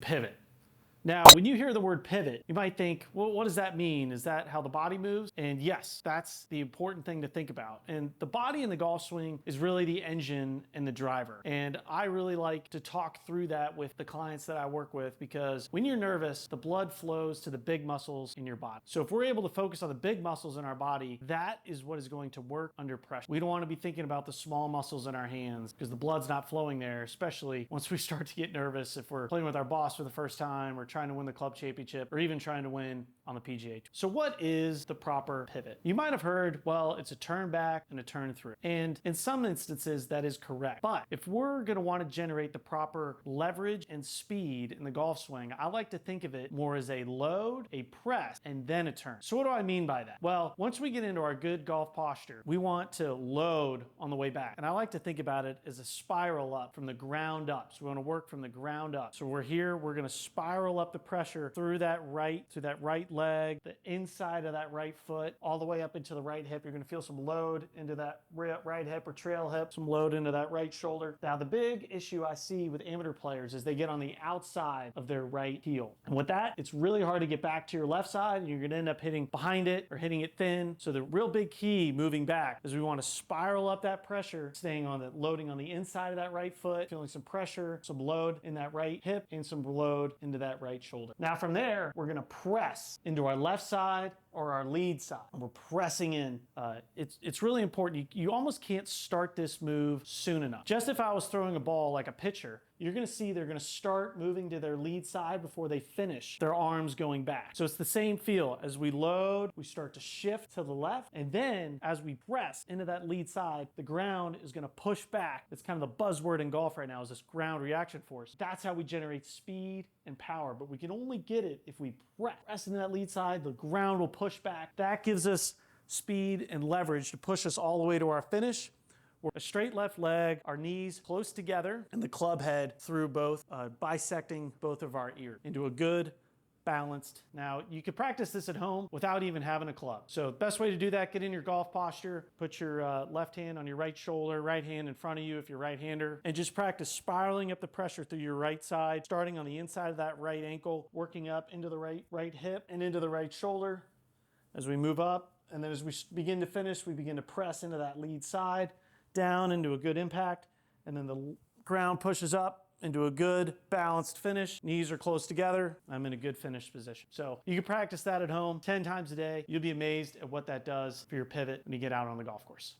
Pivot. Now, when you hear the word pivot, you might think, well, what does that mean? Is that how the body moves? And yes, that's the important thing to think about. And the body in the golf swing is really the engine and the driver. And I really like to talk through that with the clients that I work with, because when you're nervous, the blood flows to the big muscles in your body. So if we're able to focus on the big muscles in our body, that is what is going to work under pressure. We don't want to be thinking about the small muscles in our hands because the blood's not flowing there, especially once we start to get nervous if we're playing with our boss for the first time or trying to win the club championship or even trying to win on the PGA Tour. So what is the proper pivot? You might have heard, well, it's a turn back and a turn through. And in some instances, that is correct. But if we're going to want to generate the proper leverage and speed in the golf swing, I like to think of it more as a load, a press, and then a turn. So what do I mean by that? Well, once we get into our good golf posture, we want to load on the way back. And I like to think about it as a spiral up from the ground up. So we want to work from the ground up. So we're here, we're going to spiral up the pressure through that right leg, the inside of that right foot, all the way up into the right hip. You're going to feel some load into that right hip or trail hip, some load into that right shoulder. Now, the big issue I see with amateur players is they get on the outside of their right heel. And with that, it's really hard to get back to your left side, and you're going to end up hitting behind it or hitting it thin. So the real big key moving back is we want to spiral up that pressure, staying on the loading on the inside of that right foot, feeling some pressure, some load in that right hip, and some load into that right shoulder. Now from there, we're going to press into our left side or our lead side. And we're pressing in. It's really important. You almost can't start this move soon enough. Just if I was throwing a ball like a pitcher, you're going to see they're going to start moving to their lead side before they finish their arms going back. So it's the same feel. As we load, we start to shift to the left. And then as we press into that lead side, the ground is going to push back. It's kind of the buzzword in golf right now, is this ground reaction force. That's how we generate speed and power. But we can only get it if we press into that lead side. The ground will push back. That gives us speed and leverage to push us all the way to our finish. We're a straight left leg, our knees close together, and the club head through both, bisecting both of our ears into a good, balanced. Now, you could practice this at home without even having a club. So best way to do that, get in your golf posture, put your left hand on your right shoulder, right hand in front of you if you're right-hander, and just practice spiraling up the pressure through your right side, starting on the inside of that right ankle, working up into the right hip and into the right shoulder as we move up. And then as we begin to finish, we begin to press into that lead side, down into a good impact, and then the ground pushes up into a good balanced finish. Knees are close together. I'm in a good finished position. So you can practice that at home 10 times a day. You'll be amazed at what that does for your pivot when you get out on the golf course.